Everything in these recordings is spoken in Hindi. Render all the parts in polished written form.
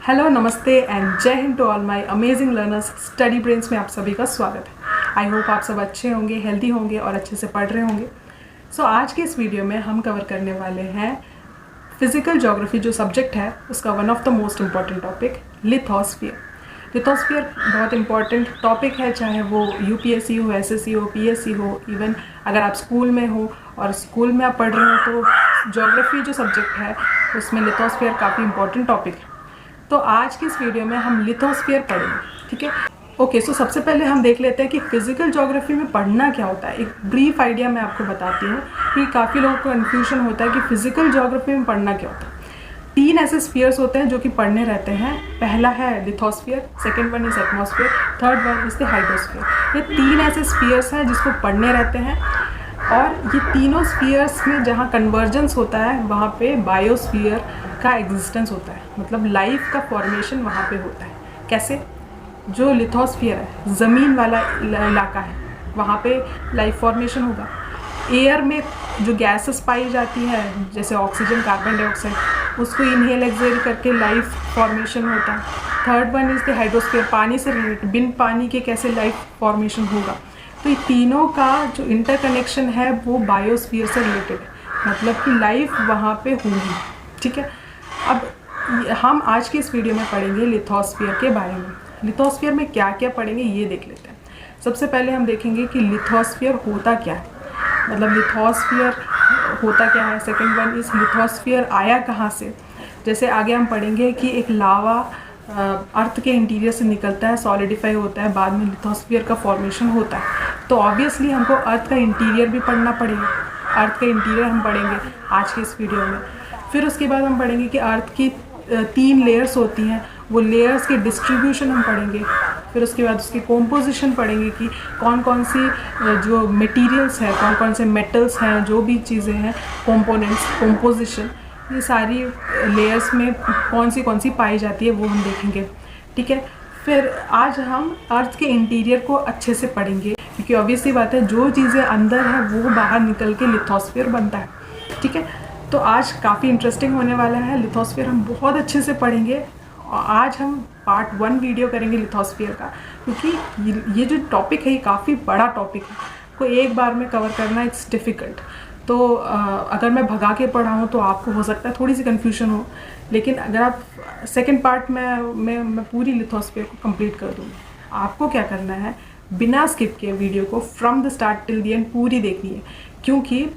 हेलो, नमस्ते एंड जय हिंद to all my amazing learners. Study brains में आप सभी का स्वागत है। आई होप आप सब अच्छे होंगे, हेल्दी होंगे और अच्छे से पढ़ रहे होंगे। सो आज के इस वीडियो में हम कवर करने वाले हैं फिजिकल ज्योग्राफी जो सब्जेक्ट है उसका one of the most important topic lithosphere. Lithosphere बहुत इंपॉर्टेंट टॉपिक है, चाहे वो यूपीएससी हो, एसएससी हो, पीएससी हो, इवन अगर आप स्कूल में हो और स्कूल में आप पढ़ रहे हो तो ज्योग्राफी जो सब्जेक्ट है उसमें लिथोस्फीयर काफ़ी इंपॉर्टेंट टॉपिक है। तो आज की इस वीडियो में हम लिथोस्फीयर पढ़ेंगे, ठीक है। ओके, सो सबसे पहले हम देख लेते हैं कि फिजिकल ज्योग्राफी में पढ़ना क्या होता है। एक ब्रीफ आइडिया मैं आपको बताती हूँ कि काफ़ी लोगों को कन्फ्यूजन होता है कि फिजिकल ज्योग्राफी में पढ़ना क्या होता है। 3 ऐसे स्फीयर्स होते हैं जो कि पढ़ने रहते हैं। पहला है lithosphere, second one is atmosphere, third one is the hydrosphere. ये 3 ऐसे स्फीयर्स हैं जिसको पढ़ने रहते हैं और ये तीनों स्फीयर्स में जहाँ कन्वर्जेंस होता है वहाँ पे बायोस्फीयर का एग्जिस्टेंस होता है, मतलब लाइफ का फॉर्मेशन वहाँ पे होता है। कैसे? जो लिथोस्फीयर है, ज़मीन वाला इलाका है, वहाँ पे लाइफ फॉर्मेशन होगा। एयर में जो गैसेस पाई जाती है जैसे ऑक्सीजन, कार्बन डाइऑक्साइड, उसको इनहेल एक्सहेल करके लाइफ फॉर्मेशन होता है। Third one is the hydrosphere, पानी से रिलेटेड, बिन पानी के कैसे लाइफ फॉर्मेशन होगा। तो ये तीनों का जो इंटरकनेक्शन है वो बायोस्फीयर से रिलेटेड है, मतलब कि लाइफ वहाँ पे होगी, ठीक है। अब हम आज की इस वीडियो में पढ़ेंगे लिथोस्फीयर के बारे में। लिथोस्फीयर में क्या क्या पढ़ेंगे ये देख लेते हैं। सबसे पहले हम देखेंगे कि लिथोस्फीयर होता क्या है, मतलब लिथोस्फीयर होता क्या है। सेकंड वन इस लिथोस्फीयर आया कहाँ से। जैसे आगे हम पढ़ेंगे कि एक लावा अर्थ के इंटीरियर से निकलता है, सॉलिडिफाई होता है, बाद में लिथोस्फीयर का फॉर्मेशन होता है। तो ऑब्वियसली हमको अर्थ का इंटीरियर भी पढ़ना पड़ेगा। अर्थ का इंटीरियर हम पढ़ेंगे आज के इस वीडियो में। फिर उसके बाद हम पढ़ेंगे कि अर्थ की 3 लेयर्स होती हैं, वो लेयर्स के डिस्ट्रीब्यूशन हम पढ़ेंगे। फिर उसके बाद उसकी कॉम्पोजिशन पढ़ेंगे कि कौन कौन सी जो मटेरियल्स हैं, कौन कौन से मेटल्स हैं, जो भी चीज़ें हैं, कंपोनेंट्स, कॉम्पोजिशन, ये सारी लेयर्स में कौन सी पाई जाती है वो हम देखेंगे, ठीक है। फिर आज हम अर्थ के इंटीरियर को अच्छे से पढ़ेंगे क्योंकि ऑब्वियसली बात है जो चीज़ें अंदर है वो बाहर निकल के लिथोस्फीयर बनता है, ठीक है। तो आज काफ़ी इंटरेस्टिंग होने वाला है। लिथोस्फीयर हम बहुत अच्छे से पढ़ेंगे और आज हम पार्ट 1 वीडियो करेंगे लिथोस्फीयर का, क्योंकि ये जो टॉपिक है ये काफ़ी बड़ा टॉपिक है, को एक बार में कवर करना इट्स डिफ़िकल्ट। तो अगर मैं भगा के पढ़ाऊँ तो आपको हो सकता है थोड़ी सी कन्फ्यूजन हो, लेकिन अगर आप सेकेंड पार्ट में मैं पूरी लिथोस्फीयर को कंप्लीट कर दूँगी। आपको क्या करना है, बिना स्किप किए वीडियो को from the start till the end पूरी देखनी है, क्योंकि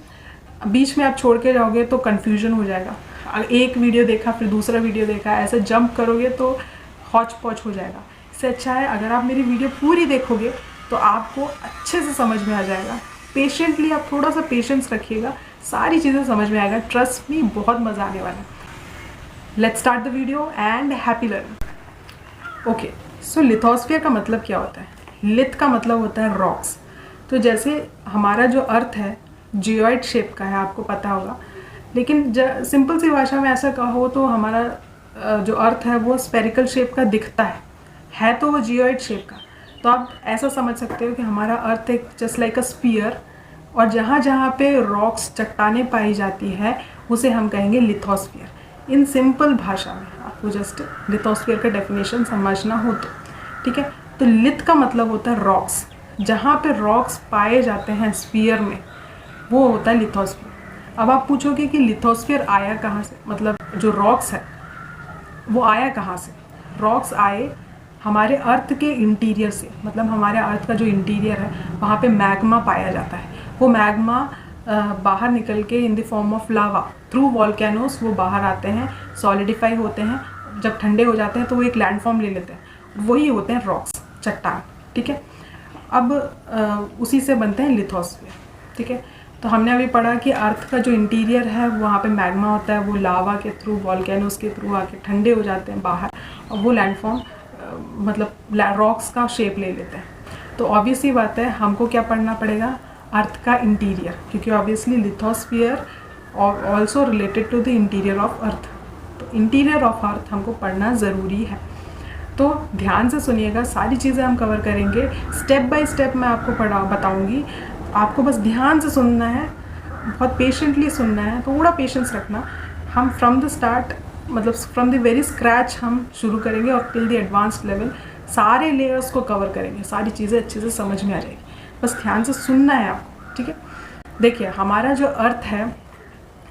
बीच में आप छोड़ के जाओगे तो कन्फ्यूजन हो जाएगा। एक वीडियो देखा फिर दूसरा वीडियो देखा, ऐसे जंप करोगे तो हौच पौच हो जाएगा। इससे अच्छा है अगर आप मेरी वीडियो पूरी देखोगे तो आपको अच्छे से समझ में आ जाएगा। पेशेंटली आप थोड़ा सा पेशेंस रखिएगा, सारी चीज़ें समझ में आएगा। ट्रस्ट मी, बहुत मज़ा आने वाला है। Let's start the video and happy learning. Okay, so lithosphere का मतलब क्या होता है? लिथ का मतलब होता है रॉक्स। तो जैसे हमारा जो अर्थ है जियोइड शेप का है, आपको पता होगा, लेकिन सिंपल सी भाषा में ऐसा कहो तो हमारा जो अर्थ है वो स्फेरिकल शेप का दिखता है तो वो जियोइड शेप का। तो आप ऐसा समझ सकते हो कि हमारा अर्थ एक जस्ट लाइक अ स्फीयर, और जहाँ जहाँ पे रॉक्स, चट्टानें पाई जाती है उसे हम कहेंगे लिथोस्फीयर। इन सिंपल भाषा में आपको जस्ट लिथोस्फीयर का डेफिनेशन समझना हो तो, ठीक है। तो लिथ का मतलब होता है रॉक्स, जहाँ पे रॉक्स पाए जाते हैं स्फीयर में वो होता है लिथोस्फीयर। अब आप पूछोगे कि लिथोस्फीयर आया कहाँ से, मतलब जो रॉक्स है वो आया कहाँ से। रॉक्स आए हमारे अर्थ के इंटीरियर से, मतलब हमारे अर्थ का जो इंटीरियर है वहाँ पे मैग्मा पाया जाता है। वो मैग्मा बाहर निकल के इन the form of lava through volcanoes वो बाहर आते हैं, सॉलिडिफाई होते हैं, जब ठंडे हो जाते हैं तो वो एक लैंड फॉर्म ले लेते हैं, वही होते हैं रॉक्स, चट्टान, ठीक है। अब उसी से बनते हैं लिथोस्फीयर, ठीक है। तो हमने अभी पढ़ा कि अर्थ का जो इंटीरियर है वहाँ पे मैग्मा होता है, वो लावा के थ्रू, वॉल्केनोस के थ्रू आके ठंडे हो जाते हैं बाहर, और वो लैंडफॉर्म मतलब रॉक्स का शेप ले लेते हैं। तो ऑब्वियसली बात है हमको क्या पढ़ना पड़ेगा, अर्थ का इंटीरियर, क्योंकि obviously lithosphere also related to the interior of earth. तो इंटीरियर ऑफ अर्थ हमको पढ़ना ज़रूरी है। तो ध्यान से सुनिएगा, सारी चीज़ें हम कवर करेंगे, स्टेप बाय स्टेप मैं आपको बताऊँगी। आपको बस ध्यान से सुनना है, बहुत पेशेंटली सुनना है, थोड़ा पेशेंस रखना। हम फ्रॉम द स्टार्ट मतलब फ्रॉम द वेरी स्क्रैच हम शुरू करेंगे और टिल द एडवांस्ड लेवल सारे लेयर्स को कवर करेंगे, सारी चीज़ें अच्छे से समझ में आ जाएगी। बस ध्यान से सुनना है आपको, ठीक है। देखिए हमारा जो अर्थ है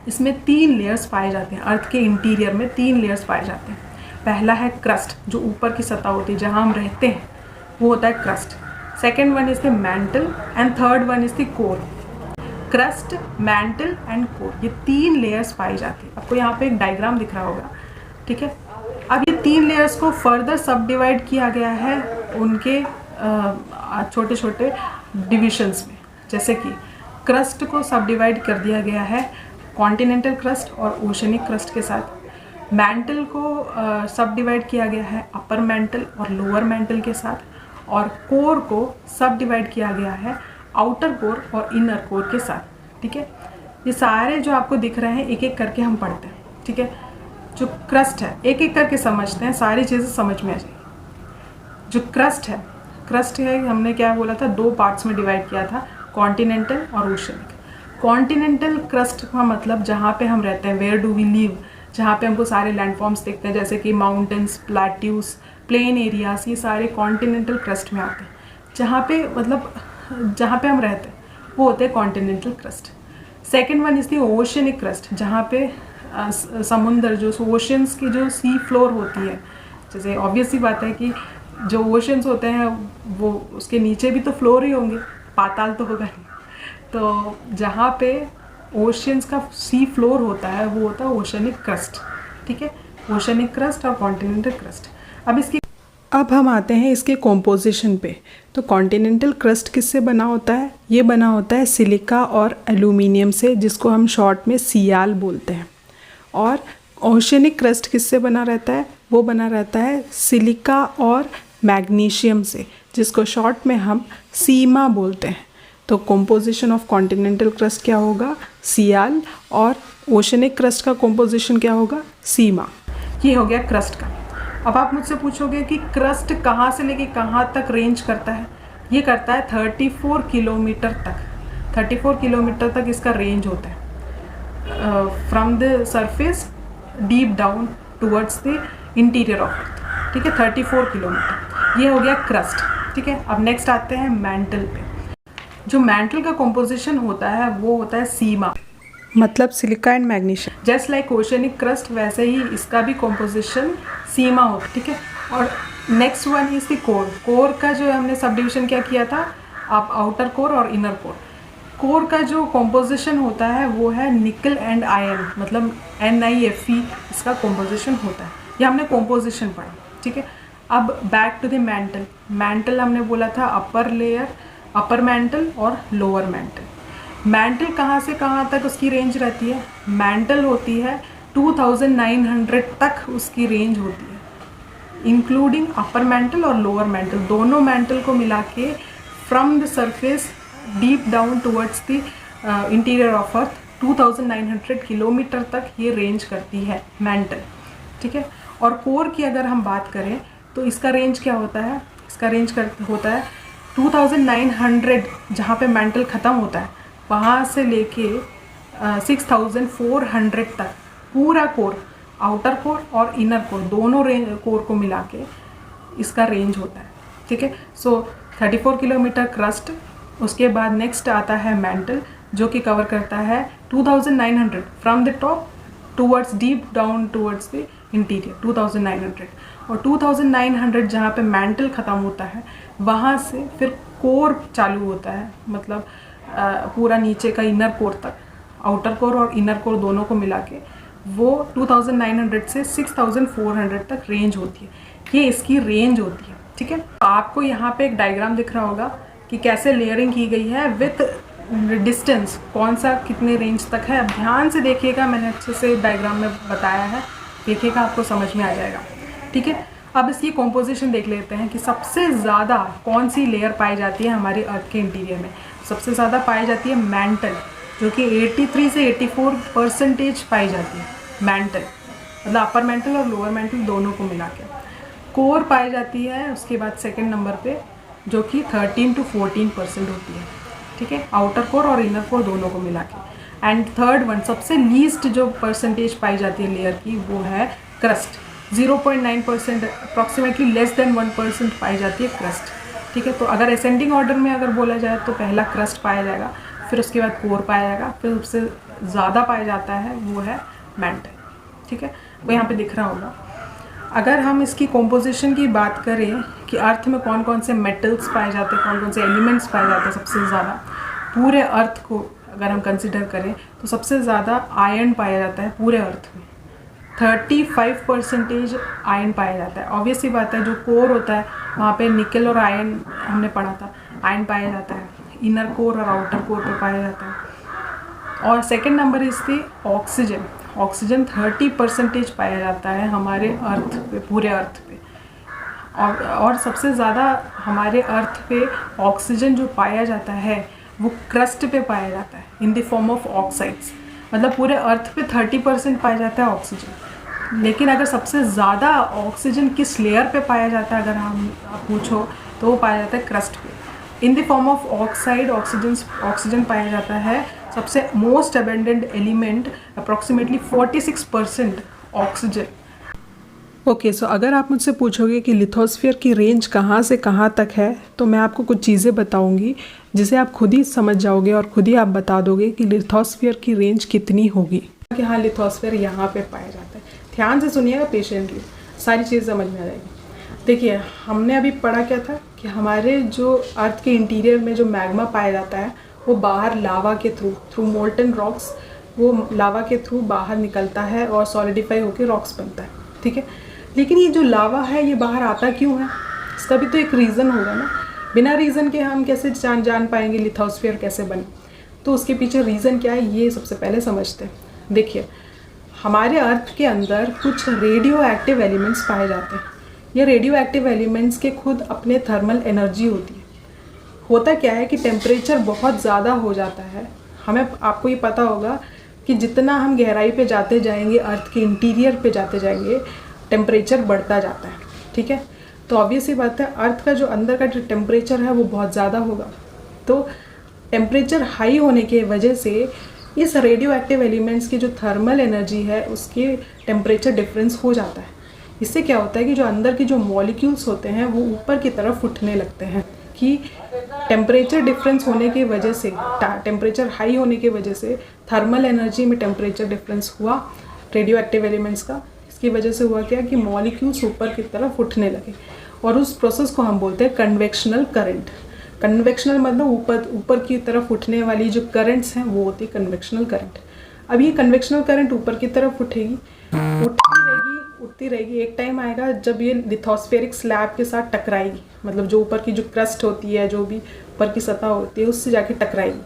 इसमें 3 लेयर्स पाए जाते हैं। अर्थ के इंटीरियर में 3 लेयर्स पाए जाते हैं। पहला है क्रस्ट, जो ऊपर की सतह होती है जहाँ हम रहते हैं, वो होता है crust. Second one is the mantle and third one is the core. Crust, mantle and core, ये 3 लेयर्स पाई जाती है। आपको यहाँ पे एक डायग्राम दिख रहा होगा, ठीक है। अब ये 3 लेयर्स को फर्दर सब डिवाइड किया गया है उनके छोटे छोटे डिविजन्स में। जैसे कि क्रस्ट को सब डिवाइड कर दिया गया है कॉन्टिनेंटल क्रस्ट और ओशनिक क्रस्ट के साथ। मैंटल को सब डिवाइड किया गया है अपर मैंटल और लोअर मैंटल के साथ। और कोर को सब डिवाइड किया गया है आउटर कोर और इनर कोर के साथ, ठीक है। ये सारे जो आपको दिख रहे हैं एक एक करके हम पढ़ते हैं, ठीक है। जो क्रस्ट है एक एक करके समझते हैं, सारी चीज़ें समझ में आ जाएगी। जो क्रस्ट है हमने क्या बोला था, 2 पार्ट्स में डिवाइड किया था, कॉन्टिनेंटल और ओशनिक। कॉन्टिनेंटल क्रस्ट का मतलब जहाँ पे हम रहते हैं, वेयर डू वी लिव, जहाँ पे हमको सारे लैंडफॉर्म्स दिखते हैं जैसे कि माउंटेन्स, प्लेट्यूज, प्लेन एरियाज, ये सारे कॉन्टिनेंटल क्रस्ट में आते हैं। जहाँ पे मतलब जहाँ पे हम रहते हैं वो होते हैं continental crust. Second one is the oceanic crust, जहाँ पे समुंदर, जो ओशंस की जो सी फ्लोर होती है, जैसे ऑब्वियस सी बात है कि जो ओशंस होते हैं वो उसके नीचे भी तो फ्लोर ही होंगे, पाताल तो होगा नहीं। तो जहाँ पे ओशंस का सी फ्लोर होता है वो होता है ओशनिक क्रस्ट, ठीक है। ओशनिक क्रस्ट और कॉन्टिनेंटल क्रस्ट। अब हम आते हैं इसके कॉम्पोजिशन पे। तो कॉन्टिनेंटल क्रस्ट किससे बना होता है? ये बना होता है सिलिका और एल्यूमिनियम से, जिसको हम शॉर्ट में सियाल बोलते हैं। और ओशनिक क्रस्ट किससे बना रहता है? वो बना रहता है सिलिका और मैग्नीशियम से, जिसको शॉर्ट में हम सीमा बोलते हैं। तो कॉम्पोजिशन ऑफ कॉन्टिनेंटल क्रस्ट क्या होगा? सियाल। और ओशनिक क्रस्ट का कॉम्पोजिशन क्या होगा? सीमा। ये हो गया क्रस्ट का। अब आप मुझसे पूछोगे कि क्रस्ट कहाँ से लेके कहाँ तक रेंज करता है? ये करता है 34 किलोमीटर तक। 34 किलोमीटर तक इसका रेंज होता है from the surface deep down towards the interior of अर्थ, ठीक है। 34 किलोमीटर, ये हो गया क्रस्ट, ठीक है। अब नेक्स्ट आते हैं मैंटल पे। जो मैंटल का कॉम्पोजिशन होता है वो होता है सीमा, मतलब silica and magnesium. Just like oceanic crust, वैसे ही इसका भी कॉम्पोजिशन सीमा होता है, ठीक है। और next one is the core. Core का जो हमने सब डिविजन क्या किया था, आप आउटर कोर और इनर कोर। कोर का जो कॉम्पोजिशन होता है वो है निकल एंड आयरन, मतलब NiFe इसका कॉम्पोजिशन होता है। ये हमने कॉम्पोजिशन पढ़ा, ठीक है। अब back to the mantle. Mantle हमने बोला था अपर लेयर, अपर मैंटल और लोअर मैंटल। मैंटल कहाँ से कहाँ तक उसकी रेंज रहती है? मैंटल होती है 2900 तक उसकी रेंज होती है, इंक्लूडिंग अपर मैंटल और लोअर मैंटल, दोनों मैंटल को मिला के from the surface deep down towards the interior of earth 2900 kilometre तक ये रेंज करती है मैंटल, ठीक है। और कोर की अगर हम बात करें तो इसका रेंज क्या होता है? इसका रेंज होता है 2900, जहाँ पे मैंटल ख़त्म होता है वहाँ से लेके 6400 तक पूरा कोर, आउटर कोर और इनर कोर, दोनों कोर को मिला के इसका रेंज होता है, ठीक है। सो 34 किलोमीटर क्रस्ट। उसके बाद नेक्स्ट आता है मैंटल, जो कि कवर करता है 2900 from the top towards deep down towards the interior 2900। और 2900 जहाँ पे मैंटल ख़त्म होता है वहाँ से फिर कोर चालू होता है, मतलब पूरा नीचे का इनर कोर तक, आउटर कोर और इनर कोर दोनों को मिला के वो 2900 से 6400 तक रेंज होती है। ये इसकी रेंज होती है, ठीक है। आपको यहाँ पे एक डायग्राम दिख रहा होगा कि कैसे लेयरिंग की गई है विथ डिस्टेंस, कौन सा कितने रेंज तक है। अब ध्यान से देखिएगा, मैंने अच्छे से डायग्राम में बताया है, देखिएगा आपको समझ में आ जाएगा, ठीक है। अब इसकी कॉम्पोजिशन देख लेते हैं कि सबसे ज़्यादा कौन सी लेयर पाई जाती है हमारे अर्थ के इंटीरियर में। सबसे ज़्यादा पाई जाती है मैंटल, जो कि 83 से 84% पाई जाती है मैंटल, मतलब अपर मैंटल और लोअर मैंटल दोनों को मिला के। कोर पाई जाती है उसके बाद सेकंड नंबर पे, जो कि 13 to 14% होती है, ठीक है, आउटर कोर और इनर कोर दोनों को मिला के। एंड थर्ड वन, सबसे लीस्ट जो परसेंटेज पाई जाती है लेयर की, वो है क्रस्ट 0.9%, अप्रॉक्सीमेटली लेस देन 1% पाई जाती है क्रस्ट। ठीक है, तो अगर असेंडिंग ऑर्डर में अगर बोला जाए तो पहला क्रस्ट पाया जाएगा, फिर उसके बाद कोर पाया जाएगा, फिर उससे ज़्यादा पाया जाता है वो है मैंटल। ठीक है, वो यहाँ पे दिख रहा होगा। अगर हम इसकी कॉम्पोजिशन की बात करें कि अर्थ में कौन कौन से मेटल्स पाए जाते हैं, कौन कौन से एलिमेंट्स पाए जाते हैं सबसे ज़्यादा, पूरे अर्थ को अगर हम कंसिडर करें तो सबसे ज़्यादा आयरन पाया जाता है पूरे अर्थ में। 35% आयरन पाया जाता है। ऑब्वियस सी बात है, जो कोर होता है वहाँ पे निकल और आयरन हमने पढ़ा था, आयरन पाया जाता है। इनर कोर और आउटर कोर पे पाया जाता है। और सेकंड नंबर इस थी ऑक्सीजन। ऑक्सीजन 30% पाया जाता है हमारे अर्थ पे, पूरे अर्थ पे। और सबसे ज़्यादा हमारे अर्थ पे ऑक्सीजन जो पाया जाता है वो क्रस्ट पे पाया जाता है इन द फॉर्म ऑफ ऑक्साइड्स। मतलब पूरे अर्थ पे 30% पाया जाता है ऑक्सीजन। लेकिन अगर सबसे ज़्यादा ऑक्सीजन किस लेयर पे पाया जाता है अगर हम पूछो तो वो पाया जाता है क्रस्ट पे। In the form of oxide oxygen पाया जाता है। सबसे most abundant element approximately 46% oxygen. Okay, so अगर आप मुझसे पूछोगे कि लिथोस्फीयर की रेंज कहाँ से कहाँ तक है तो मैं आपको कुछ चीज़ें बताऊंगी जिसे आप खुद ही समझ जाओगे और खुद ही आप बता दोगे कि लिथोस्फीयर की रेंज कितनी होगी। कि हाँ, लिथोस्फीयर यहाँ पे पाया जाता है। ध्यान से सुनिएगा पेशेंटली, सारी चीज़ समझ में आ जाएगी। देखिए, हमने अभी पढ़ा क्या था कि हमारे जो अर्थ के इंटीरियर में जो मैग्मा पाया जाता है वो बाहर लावा के थ्रू मोल्टन रॉक्स, वो लावा के थ्रू बाहर निकलता है और सॉलिडिफाई होकर रॉक्स बनता है। ठीक है, लेकिन ये जो लावा है ये बाहर आता क्यों है? इसका भी तो एक रीज़न होगा ना। बिना रीज़न के हम कैसे जान पाएंगे लिथोस्फीयर कैसे बने? तो उसके पीछे रीज़न क्या है ये सबसे पहले समझते हैं। देखिए, हमारे अर्थ के अंदर कुछ रेडियो एक्टिव एलिमेंट्स पाए जाते हैं। ये रेडियो एक्टिव एलिमेंट्स के खुद अपने थर्मल एनर्जी होती है। होता क्या है कि टेम्परेचर बहुत ज़्यादा हो जाता है। आपको ये पता होगा कि जितना हम गहराई पे जाते जाएंगे, अर्थ के इंटीरियर पे जाते जाएंगे, टेम्परेचर बढ़ता जाता है। ठीक है, तो ऑब्वियस ही बात है अर्थ का जो अंदर का जो टेम्परेचर है वो बहुत ज़्यादा होगा। तो टेम्परेचर हाई होने की वजह से इस रेडियो एक्टिव एलिमेंट्स की जो थर्मल एनर्जी है उसके टेम्परेचर डिफरेंस हो जाता है। इससे क्या होता है कि जो अंदर की जो मॉलिक्यूल्स होते हैं वो ऊपर की तरफ उठने लगते हैं। कि टेम्परेचर डिफरेंस होने की वजह से, टेम्परेचर हाई होने की वजह से थर्मल एनर्जी में टेम्परेचर डिफरेंस हुआ रेडियो एक्टिव एलिमेंट्स का। इसकी वजह से हुआ क्या कि मॉलिक्यूल्स ऊपर की तरफ उठने लगे और उस प्रोसेस को हम बोलते हैं कन्वेक्शनल करंट। कन्वेक्शनल मतलब ऊपर की तरफ उठने वाली जो करंट्स हैं वो होती है कन्वेक्शनल करंट। अब ये कन्वेक्शनल करंट ऊपर की तरफ उठेगी, उठती रहेगी। एक टाइम आएगा जब ये लिथोस्फेरिक स्लैब के साथ टकराएगी, मतलब जो ऊपर की जो क्रस्ट होती है, जो भी ऊपर की सतह होती है उससे जाके टकराएगी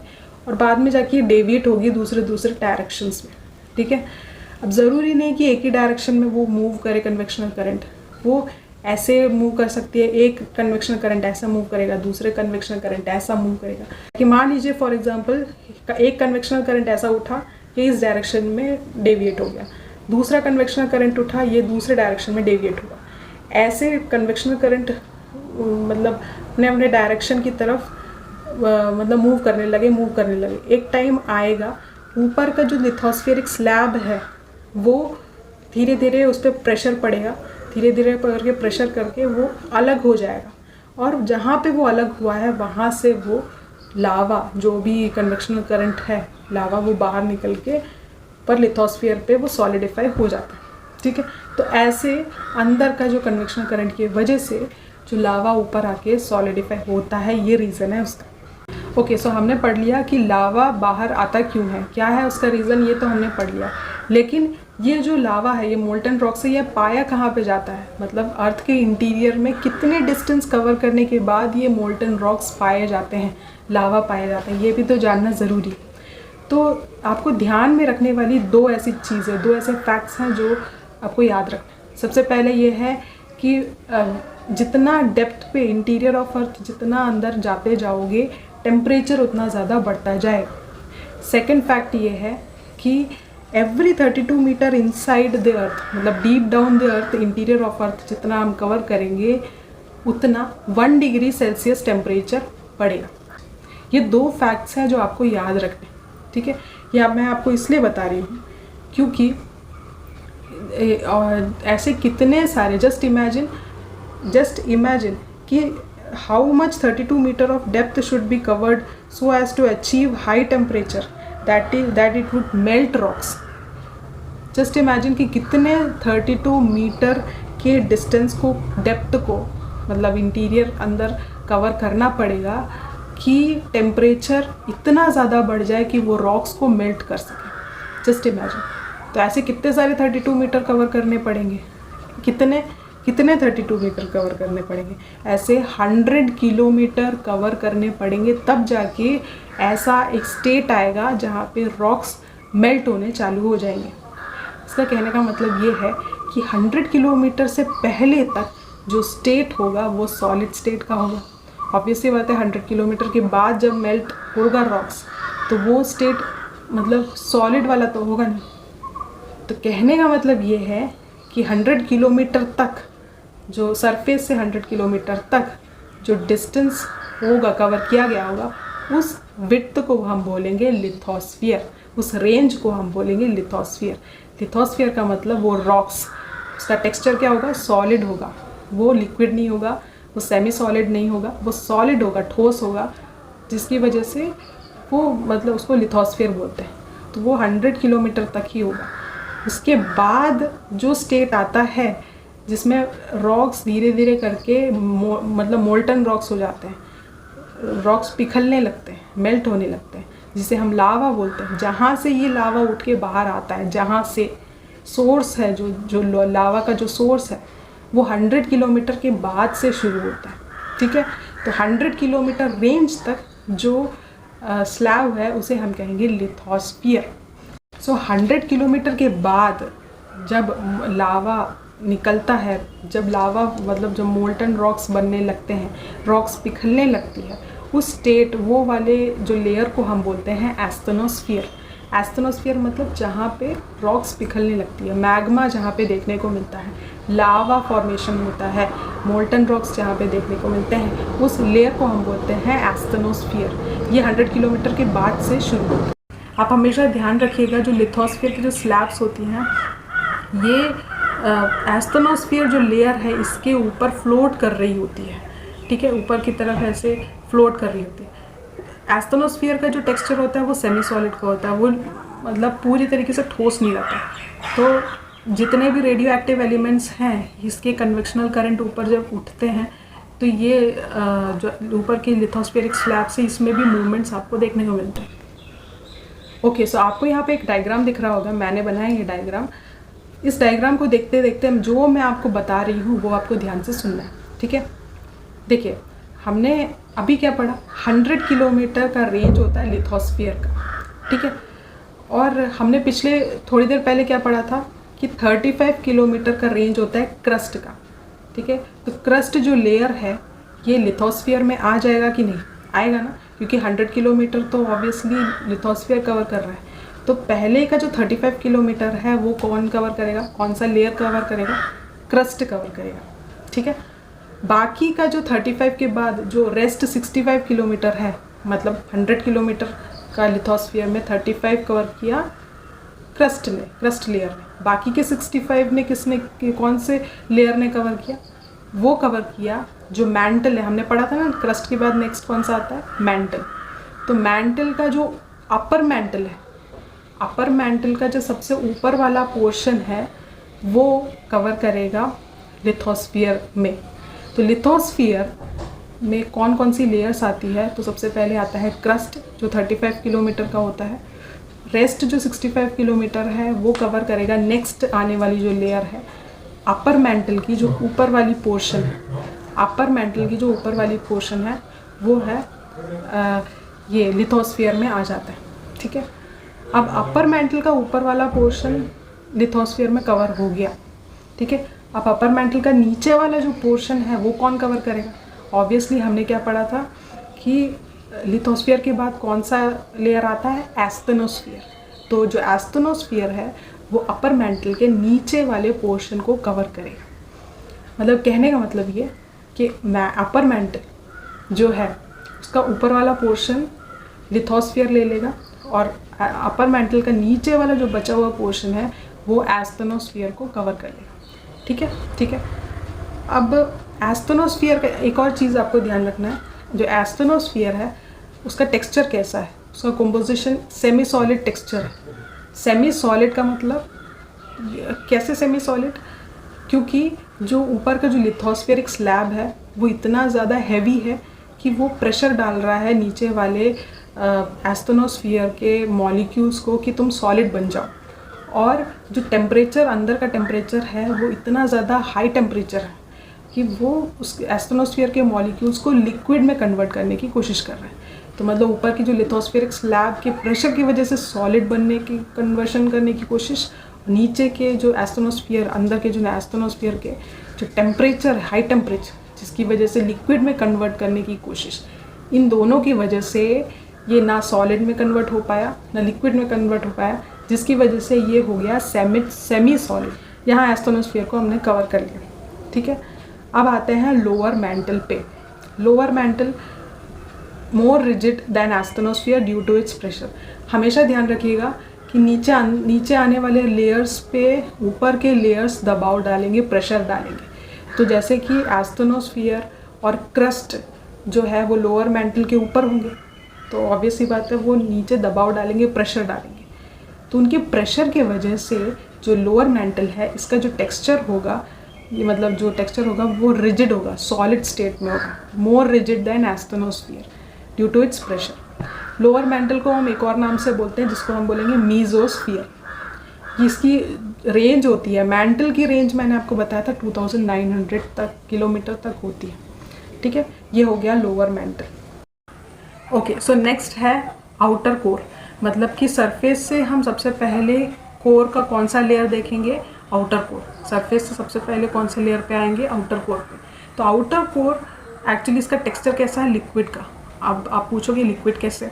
और बाद में जाके ये डेविएट होगी दूसरे डायरेक्शंस में। ठीक है, अब ज़रूरी नहीं कि एक ही डायरेक्शन में वो मूव करे कन्वेक्शनल करंट। वो ऐसे मूव कर सकती है, एक कन्वेक्शनल करंट ऐसा मूव करेगा, दूसरे कन्वेक्शनल करंट ऐसा मूव करेगा। कि मान लीजिए फॉर एग्जांपल एक कन्वेक्शनल करंट ऐसा उठा, ये इस डायरेक्शन में डेविएट हो गया, दूसरा कन्वेक्शनल करंट उठा, ये दूसरे डायरेक्शन में डेविएट हुआ। ऐसे कन्वेक्शनल करंट मतलब अपने डायरेक्शन की तरफ मतलब मूव करने लगे। एक टाइम आएगा ऊपर का जो लिथोस्फेरिक स्लैब है वो धीरे धीरे उस पर प्रेशर पड़ेगा, धीरे धीरे करके प्रेशर करके वो अलग हो जाएगा और जहाँ पे वो अलग हुआ है वहाँ से वो लावा, जो भी कन्वेक्शनल करंट है, लावा वो बाहर निकल के पर लिथोस्फीयर पे वो सॉलिडिफाई हो जाता है। ठीक है, तो ऐसे अंदर का जो कन्वेक्शनल करंट की वजह से जो लावा ऊपर आके सॉलिडिफाई होता है, ये रीज़न है उसका। ओके, सो हमने पढ़ लिया कि लावा बाहर आता क्यों है, क्या है उसका रीज़न, ये तो हमने पढ़ लिया। लेकिन ये जो लावा है, ये मोल्टन रॉक से ये पाया कहाँ पे जाता है, मतलब अर्थ के इंटीरियर में कितने डिस्टेंस कवर करने के बाद ये मोल्टन रॉक्स पाए जाते हैं, लावा पाया जाता है, ये भी तो जानना ज़रूरी है। तो आपको ध्यान में रखने वाली दो ऐसी चीज़ें, दो ऐसे फैक्ट्स हैं जो आपको याद रखना। सबसे पहले ये है कि जितना डेप्थ पे इंटीरियर ऑफ अर्थ जितना अंदर जाते जाओगे टेम्परेचर उतना ज़्यादा बढ़ता जाएगा। सेकंड फैक्ट ये है कि every 32 metre inside the earth, मतलब deep down the earth, interior of earth जितना हम कवर करेंगे उतना 1 डिग्री सेल्सियस टेम्परेचर बढ़ेगा। ये दो फैक्ट्स हैं जो आपको याद रखने। ठीक है, ये मैं आपको इसलिए बता रही हूँ क्योंकि और ऐसे कितने सारे, जस्ट इमेजिन कि how much 32 metre of depth should be covered so as to achieve high temperature that it would melt rocks. Just imagine कि कितने 32 मीटर के डिस्टेंस को, डेप्थ को, मतलब इंटीरियर अंदर कवर करना पड़ेगा कि टेम्परेचर इतना ज़्यादा बढ़ जाए कि वो रॉक्स को मेल्ट कर सके। Just imagine. तो ऐसे कितने सारे 32 मीटर कवर करने पड़ेंगे, कितने 32 मीटर कवर करने पड़ेंगे? ऐसे 100 किलोमीटर कवर करने पड़ेंगे, तब जाके ऐसा एक स्टेट आएगा जहाँ पे रॉक्स मेल्ट होने चालू हो जाएंगे। इसका कहने का मतलब ये है कि 100 किलोमीटर से पहले तक जो स्टेट होगा वो सॉलिड स्टेट का होगा। ऑब्वियसली बात है 100 किलोमीटर के बाद जब मेल्ट होगा रॉक्स तो वो स्टेट मतलब सॉलिड वाला तो होगा नहीं। तो कहने का मतलब ये है कि 100 किलोमीटर तक, जो सरफेस से 100 किलोमीटर तक जो डिस्टेंस होगा, कवर किया गया होगा, उस विड्थ को हम बोलेंगे लिथोस्फीयर, उस रेंज को हम बोलेंगे लिथोस्फीयर। लिथोस्फीयर का मतलब वो रॉक्स, उसका टेक्सचर क्या होगा? सॉलिड होगा, वो लिक्विड नहीं होगा, वो सेमी सॉलिड नहीं होगा, वो सॉलिड होगा, ठोस होगा, जिसकी वजह से वो मतलब उसको लिथोस्फीयर बोलते हैं। तो वो 100 किलोमीटर तक ही होगा। उसके बाद जो स्टेट आता है जिसमें रॉक्स धीरे धीरे करके मतलब मोल्टन रॉक्स हो जाते हैं, रॉक्स पिघलने लगते हैं, मेल्ट होने लगते हैं, जिसे हम लावा बोलते हैं। जहाँ से ये लावा उठ के बाहर आता है, जहाँ से सोर्स है, जो लावा का जो सोर्स है, वो 100 किलोमीटर के बाद से शुरू होता है। ठीक है, तो 100 किलोमीटर रेंज तक जो स्लैब है उसे हम कहेंगे लिथोस्फीयर। सो 100 किलोमीटर के बाद जब लावा निकलता है, जब लावा मतलब जब मोल्टन रॉक्स बनने लगते हैं, रॉक्स पिघलने लगती है, उस स्टेट, वो वाले जो लेयर को हम बोलते हैं एस्थेनोस्फीयर। एस्थेनोस्फीयर मतलब जहाँ पे रॉक्स पिघलने लगती है, मैग्मा जहाँ पे देखने को मिलता है, लावा फॉर्मेशन होता है, मोल्टन रॉक्स जहाँ पे देखने को मिलते हैं, उस लेयर को हम बोलते हैं एस्थेनोस्फीयर। ये 100 किलोमीटर के बाद से शुरू होता है। आप हमेशा ध्यान रखिएगा, जो लिथोस्फीयर की जो स्लैब्स होती हैं, ये एस्थेनोस्फीयर जो लेयर है इसके ऊपर फ्लोट कर रही होती है। ठीक है, ऊपर की तरफ ऐसे फ्लोट कर रही होती है। एस्थेनोस्फीयर का जो टेक्सचर होता है वो सेमी सॉलिड का होता है, वो मतलब पूरी तरीके से ठोस नहीं रहता। तो जितने भी रेडियो एक्टिव एलिमेंट्स हैं, इसके कन्वेक्शनल करंट ऊपर जब उठते हैं तो ये जो ऊपर की लिथोस्फीरिक स्लैब से इसमें भी मूवमेंट्स आपको देखने को मिलते हैं। ओके, सो आपको यहाँ पे एक डायग्राम दिख रहा होगा, मैंने बनाया ये डायग्राम। इस डायग्राम को देखते देखते जो मैं आपको बता रही हूँ वो आपको ध्यान से सुनना है। ठीक है, देखिए हमने अभी क्या पढ़ा, 100 किलोमीटर का रेंज होता है लिथोस्फीयर का। ठीक है, और हमने पिछले थोड़ी देर पहले क्या पढ़ा था कि 35 किलोमीटर का रेंज होता है क्रस्ट का। ठीक है, तो क्रस्ट जो लेयर है ये लिथोस्फीयर में आ जाएगा कि नहीं? आएगा ना, क्योंकि 100 किलोमीटर तो ऑब्वियसली लिथोस्फीयर कवर कर रहा है। तो पहले का जो 35 किलोमीटर है वो कौन कवर करेगा, कौन सा लेयर कवर करेगा? क्रस्ट कवर करेगा। ठीक है, बाकी का जो 35 के बाद जो रेस्ट 65 किलोमीटर है, मतलब 100 किलोमीटर का लिथोस्फीयर में 35 कवर किया क्रस्ट ने, क्रस्ट लेयर ने। बाकी के 65 ने किसने, कौन से लेयर ने कवर किया? वो कवर किया जो मैंटल है। हमने पढ़ा था ना, क्रस्ट के बाद नेक्स्ट कौन सा आता है? मैंटल। तो मैंटल का जो अपर मैंटल है, अपर मैंटल का जो सबसे ऊपर वाला पोर्शन है वो कवर करेगा लिथोस्फीयर में। तो लिथोस्फीयर में कौन कौन सी लेयर्स आती है? तो सबसे पहले आता है क्रस्ट जो 35 किलोमीटर का होता है। रेस्ट जो 65 किलोमीटर है वो कवर करेगा नेक्स्ट आने वाली जो लेयर है अपर मैंटल की, जो ऊपर वाली पोर्शन है। अपर मैंटल की जो ऊपर वाली पोर्शन है वो है ये लिथोस्फीयर में आ जाता है। ठीक है, अब अपर मैंटल का ऊपर वाला पोर्शन लिथोस्फीयर में कवर हो गया। ठीक है, अब अपर मैंटल का नीचे वाला जो पोर्शन है वो कौन कवर करेगा? ऑब्वियसली हमने क्या पढ़ा था कि लिथोस्फीयर के बाद कौन सा लेयर आता है? एस्थेनोस्फीयर। तो जो एस्थेनोस्फीयर है वो अपर मैंटल के नीचे वाले पोर्शन को कवर करेगा। मतलब कहने का मतलब ये कि अपर मैंटल जो है उसका ऊपर वाला पोर्शन लिथोस्फीयर ले लेगा और अपर मैंटल का नीचे वाला जो बचा हुआ पोर्शन है वो एस्थेनोस्फीयर को कवर कर लेगा। ठीक है, ठीक है। अब एस्थेनोस्फीयर का एक और चीज़ आपको ध्यान रखना है, जो एस्थेनोस्फीयर है उसका टेक्सचर कैसा है, उसका कंपोजिशन सेमी सॉलिड टेक्सचर है। सेमी सॉलिड का मतलब कैसे सेमी सॉलिड, क्योंकि जो ऊपर का जो लिथोस्फेरिक स्लैब है वो इतना ज़्यादा हैवी है कि वो प्रेशर डाल रहा है नीचे वाले एस्थेनोस्फीयर के मॉलिक्यूल्स को कि तुम सॉलिड बन जाओ। और जो टेम्परेचर अंदर का टेम्परेचर है वो इतना ज़्यादा हाई टेम्परेचर है कि वो उस एस्थेनोस्फीयर के मॉलिक्यूल्स को लिक्विड में कन्वर्ट करने की कोशिश कर रहे हैं। तो मतलब ऊपर की जो लिथोस्फेरिक स्लैब के प्रेशर की वजह से सॉलिड बनने की कन्वर्शन करने की कोशिश, नीचे के जो एस्थेनोस्फीयर अंदर के जो एस्थेनोस्फीयर के जो टेम्परेचर हाई टेम्परेचर जिसकी वजह से लिक्विड में कन्वर्ट करने की कोशिश, इन दोनों की वजह से ये ना सॉलिड में कन्वर्ट हो पाया ना लिक्विड में कन्वर्ट हो पाया, जिसकी वजह से ये हो गया सेमी सॉलिड। यहाँ एस्थेनोस्फीयर को हमने कवर कर लिया। ठीक है, अब आते हैं लोअर मैंटल पे। Lower mantle more rigid than asthenosphere due to its pressure. हमेशा ध्यान रखिएगा कि नीचे आने वाले लेयर्स पे ऊपर के लेयर्स दबाव डालेंगे, प्रेशर डालेंगे। तो जैसे कि एस्थेनोस्फीयर और क्रस्ट जो है वो लोअर मैंटल के ऊपर होंगे, तो ऑब्वियस सी बात है वो नीचे दबाव डालेंगे, प्रेशर डालेंगे। तो उनके प्रेशर के वजह से जो लोअर मैंटल है इसका जो टेक्सचर होगा, ये मतलब जो टेक्सचर होगा वो रिजिड होगा, सॉलिड स्टेट में होगा, more rigid than asthenosphere due to its pressure. Lower mantle को हम एक और नाम से बोलते हैं जिसको हम बोलेंगे मीजोस्फीयर। इसकी रेंज होती है, मैंटल की रेंज मैंने आपको बताया था 2900 तक किलोमीटर तक होती है। ठीक है, ये हो गया lower mantle. Okay, so next है आउटर कोर। मतलब कि सरफेस से हम सबसे पहले कोर का कौन सा लेयर देखेंगे, आउटर कोर। सरफेस से सबसे पहले कौन से लेयर पे आएंगे, आउटर कोर पे। तो आउटर कोर एक्चुअली इसका टेक्सचर कैसा है, लिक्विड का। अब आप पूछोगे लिक्विड कैसे,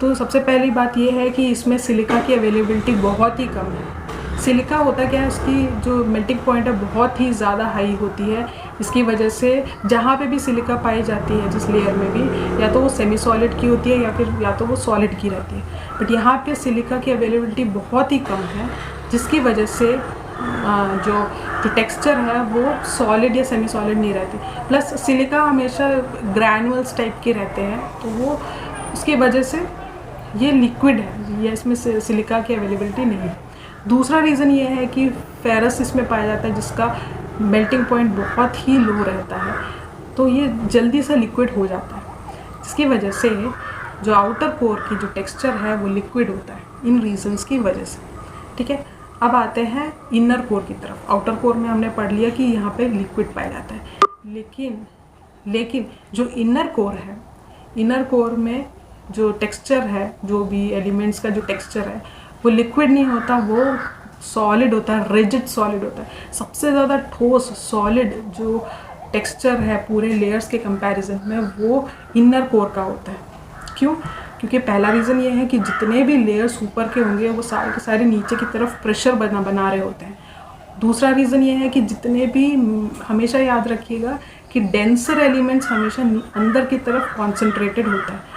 तो सबसे पहली बात यह है कि इसमें सिलिका की अवेलेबिलिटी बहुत ही कम है। सिलिका होता क्या है, उसकी जो मेल्टिंग पॉइंट है बहुत ही ज़्यादा हाई होती है। इसकी वजह से जहाँ पे भी सिलिका पाई जाती है, जिस लेयर में भी, या तो वो सेमी सॉलिड की होती है या तो वो सॉलिड की रहती है। बट यहाँ पे सिलिका की अवेलेबिलिटी बहुत ही कम है, जिसकी वजह से जो टेक्सचर है वो सॉलिड या सेमी सॉलिड नहीं रहती। प्लस सिलिका हमेशा ग्रैनुअल्स टाइप के रहते हैं, तो वो उसकी वजह से ये लिक्विड है, ये इसमें सिलिका की अवेलेबिलिटी नहीं है। दूसरा रीज़न ये है कि फेरस इसमें पाया जाता है जिसका मेल्टिंग पॉइंट बहुत ही लो रहता है, तो ये जल्दी से लिक्विड हो जाता है, जिसकी वजह से जो आउटर कोर की जो टेक्सचर है वो लिक्विड होता है, इन रीजंस की वजह से। ठीक है, अब आते हैं इनर कोर की तरफ। आउटर कोर में हमने पढ़ लिया कि यहाँ पे लिक्विड पाया जाता है, लेकिन जो इनर कोर है, इनर कोर में जो टेक्सचर है, जो भी एलिमेंट्स का जो टेक्सचर है वो लिक्विड नहीं होता, वो सॉलिड होता है, रिजिड सॉलिड होता है। सबसे ज़्यादा ठोस सॉलिड जो टेक्सचर है पूरे लेयर्स के कंपैरिजन में वो इनर कोर का होता है। क्यों? क्योंकि पहला रीज़न ये है कि जितने भी लेयर्स ऊपर के होंगे वो सारे के सारे नीचे की तरफ प्रेशर बना रहे होते हैं। दूसरा रीज़न ये है कि जितने भी, हमेशा याद रखिएगा कि डेंसर एलिमेंट्स हमेशा अंदर की तरफ कॉन्सेंट्रेटेड होता है।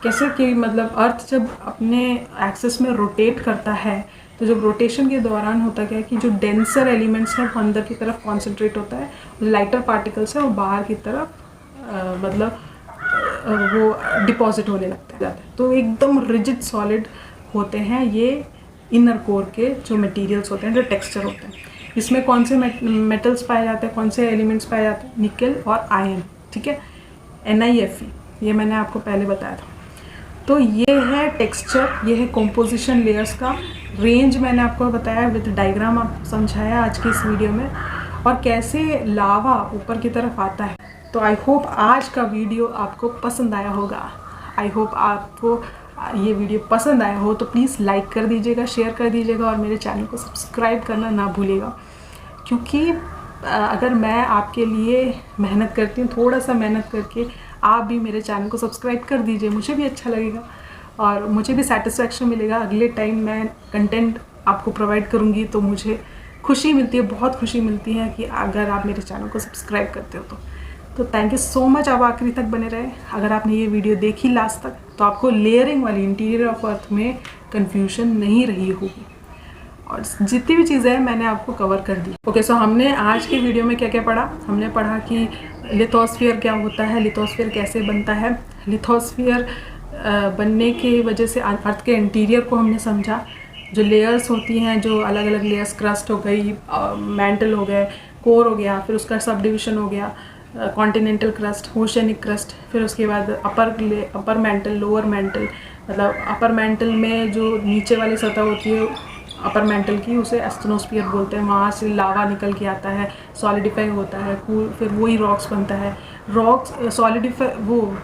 कैसे कि मतलब अर्थ जब अपने एक्सिस में रोटेट करता है, तो जब रोटेशन के दौरान होता क्या है कि जो डेंसर एलिमेंट्स हैं वो अंदर की तरफ कॉन्सेंट्रेट होता है, लाइटर पार्टिकल्स है वो बाहर की तरफ वो डिपॉजिट होने लगता है। तो एकदम रिजिड सॉलिड होते हैं ये इनर कोर के जो मटेरियल्स होते हैं, जो टेक्सचर होते हैं। इसमें कौन से मेटल्स पाए जाते हैं, कौन से एलिमेंट्स पाए जाते हैं, निकल और आयरन। ठीक है, NiFe, ये मैंने आपको पहले बताया था। तो ये है टेक्सचर, ये है कॉम्पोजिशन लेयर्स का। रेंज मैंने आपको बताया, विद डायग्राम आप समझाया आज की इस वीडियो में, और कैसे लावा ऊपर की तरफ आता है। तो आई होप आज का वीडियो आपको पसंद आया होगा। आई होप आपको ये वीडियो पसंद आया हो तो प्लीज़ लाइक कर दीजिएगा, शेयर कर दीजिएगा और मेरे चैनल को सब्सक्राइब करना ना भूलिएगा। क्योंकि अगर मैं आपके लिए मेहनत करती हूँ, थोड़ा सा मेहनत करके आप भी मेरे चैनल को सब्सक्राइब कर दीजिए, मुझे भी अच्छा लगेगा और मुझे भी सेटिस्फेक्शन मिलेगा। अगले टाइम मैं कंटेंट आपको प्रोवाइड करूँगी तो मुझे खुशी मिलती है, बहुत खुशी मिलती है कि अगर आप मेरे चैनल को सब्सक्राइब करते हो तो थैंक यू सो मच। आप आखिरी तक बने रहे। अगर आपने ये वीडियो देखी लास्ट तक तो आपको लेयरिंग वाली इंटीरियर ऑफ अर्थ में कन्फ्यूजन नहीं रही होगी। और जितनी भी चीज़ें हैं मैंने आपको कवर कर दी। ओके, सो हमने आज की वीडियो में क्या क्या पढ़ा? हमने पढ़ा कि लिथोस्फीयर क्या होता है, लिथोस्फीयर कैसे बनता है, लिथोस्फीयर बनने की वजह से अर्थ के इंटीरियर को हमने समझा, जो लेयर्स होती हैं, जो अलग अलग लेयर्स, क्रस्ट हो गई, मैंटल हो गए, कोर हो गया, फिर उसका सब डिविजन हो गया, कॉन्टिनेंटल क्रस्ट, ओशनिक क्रस्ट, फिर उसके बाद अपर मेंटल, लोअर मेंटल, मतलब अपर मेंटल में जो नीचे वाली सतह होती है अपर मेंटल की, उसे एस्थेनोस्फीयर बोलते हैं। वहाँ से लावा निकल के आता है, सॉलिडिफाई होता है, फिर वही रॉक्स बनता है। रॉक्स सॉलिडिफाई, वो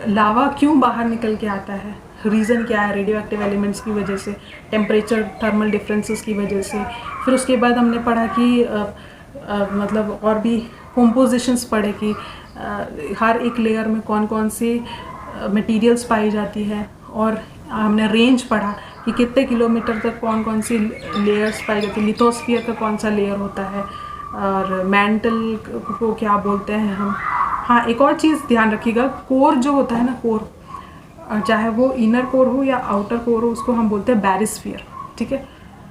लावा क्यों बाहर निकल के आता है, रीज़न क्या है? रेडियो एक्टिव एलिमेंट्स की वजह से, टेम्परेचर, थर्मल डिफरेंसेस की वजह से। फिर उसके बाद हमने पढ़ा कि मतलब और भी कंपोजिशंस पढ़े कि हर एक लेयर में कौन कौन सी मटेरियल्स पाई जाती है, और हमने रेंज पढ़ा कि कितने किलोमीटर तक कौन कौन सी लेयर्स पाई जाती है, लिथोस्फीयर का कौन सा लेयर होता है, और मैंटल को क्या बोलते हैं हम। हाँ, एक और चीज़ ध्यान रखिएगा, कोर जो होता है ना, कोर, चाहे वो इनर कोर हो या आउटर कोर हो, उसको हम बोलते हैं बैरिस्फीयर। ठीक है,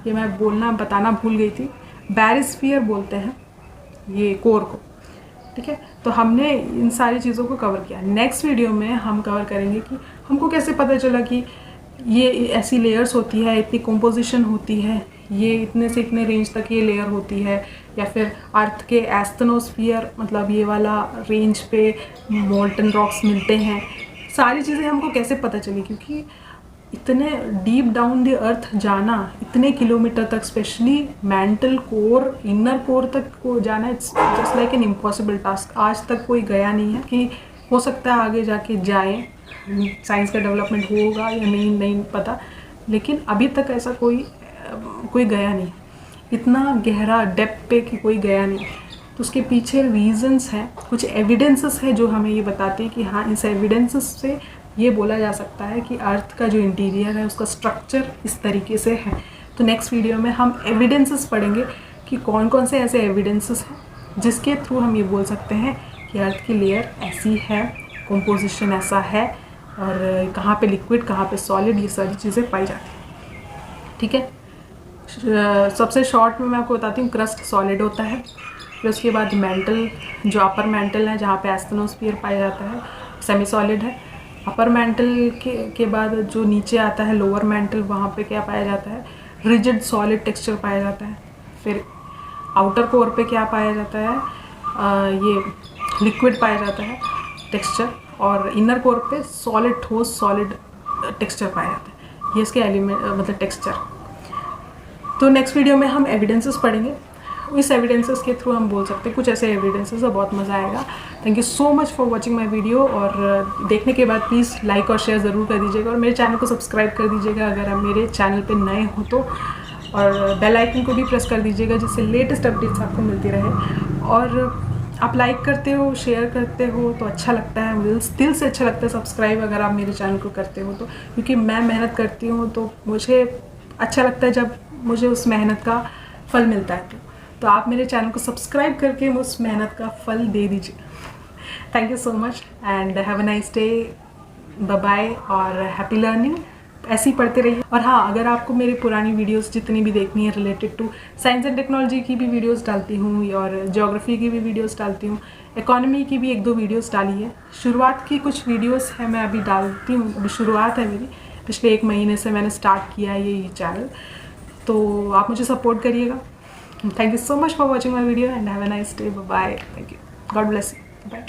ये मैं बताना भूल गई थी, बैरिस्फीयर बोलते हैं ये कोर को। ठीक है, तो हमने इन सारी चीज़ों को कवर किया। नेक्स्ट वीडियो में हम कवर करेंगे कि हमको कैसे पता चला कि ये ऐसी लेयर्स होती है, इतनी कंपोजिशन होती है, ये इतने से इतने रेंज तक ये लेयर होती है, या फिर अर्थ के एस्थेनोस्फीयर, मतलब ये वाला रेंज पे मोल्टन रॉक्स मिलते हैं। सारी चीज़ें हमको कैसे पता चली, क्योंकि इतने डीप डाउन द अर्थ जाना, इतने किलोमीटर तक, specially mantle core, inner core तक को जाना, it's just like an impossible task. आज तक कोई गया नहीं है, कि हो सकता है आगे जाके जाए, साइंस का डेवलपमेंट होगा या नहीं पता, लेकिन अभी तक ऐसा कोई गया नहीं, इतना गहरा डेप्थ पे कि कोई गया नहीं। तो उसके पीछे रीजंस हैं, कुछ एविडेंसेस है जो हमें ये बताते हैं कि हाँ, इस एविडेंसेस से ये बोला जा सकता है कि अर्थ का जो इंटीरियर है उसका स्ट्रक्चर इस तरीके से है। तो नेक्स्ट वीडियो में हम एविडेंसेस पढ़ेंगे कि कौन कौन से ऐसे एविडेंसेस हैं जिसके थ्रू हम ये बोल सकते हैं कि अर्थ की लेयर ऐसी है, कंपोजिशन ऐसा है, और कहाँ पे लिक्विड, कहाँ पे सॉलिड, ये सारी चीज़ें पाई जाती हैं। ठीक है, सबसे शॉर्ट में मैं आपको बताती हूँ, क्रस्ट सॉलिड होता है, फिर उसके बाद मेंटल, जो अपर मेंटल है जहाँ पे एस्थेनोस्फीयर पाया जाता है, सेमी सॉलिड है। अपर मेंटल के बाद जो नीचे आता है लोअर मेंटल, वहाँ पे क्या पाया जाता है, रिजिड सॉलिड टेक्सचर पाया जाता है। फिर आउटर कोर पे क्या पाया जाता है, ये लिक्विड पाया जाता है टेक्सचर, और इनर कोर पे सॉलिड, ठोस सॉलिड टेक्सचर पाया जाता है। ये इसके एलिमेंट, मतलब टेक्सचर। तो नेक्स्ट वीडियो में हम एविडेंसेस पढ़ेंगे, इस एविडेंसेस के थ्रू हम बोल सकते हैं, कुछ ऐसे एविडेंसेस है, बहुत मज़ा आएगा। Thank you so much for watching my video, और देखने के बाद प्लीज़ लाइक और शेयर ज़रूर कर दीजिएगा, और मेरे चैनल को सब्सक्राइब कर दीजिएगा अगर आप मेरे चैनल पे नए हो तो, और बेल आइकन को भी प्रेस कर दीजिएगा जिससे लेटेस्ट अपडेट्स आपको मिलती रहे। और आप लाइक करते हो, शेयर करते हो तो अच्छा लगता है, मुझे दिल से अच्छा लगता है। सब्सक्राइब अगर आप मेरे चैनल को करते हो तो, क्योंकि मैं मेहनत करती हूँ तो मुझे अच्छा लगता है जब मुझे उस मेहनत का फल मिलता है। तो आप मेरे चैनल को सब्सक्राइब करके उस मेहनत का फल दे दीजिए। Thank you so much and have a nice day, bye bye, और हैप्पी लर्निंग। ऐसे ही पढ़ते रहिए। और हाँ, अगर आपको मेरी पुरानी वीडियोस जितनी भी देखनी है related to science and technology की भी वीडियोस डालती हूँ, और ज्योग्राफी की भी वीडियोस डालती हूँ, इकोनॉमी की भी 1-2 वीडियोस डाली है। शुरुआत की कुछ वीडियोस है मैं अभी डालती हूँ, अभी शुरुआत है मेरी, पिछले 1 महीने से मैंने स्टार्ट किया है ये चैनल, तो आप मुझे सपोर्ट करिएगा। Thank you so much for watching my video and have a nice day. Bye bye. Thank you. God bless you. Bye.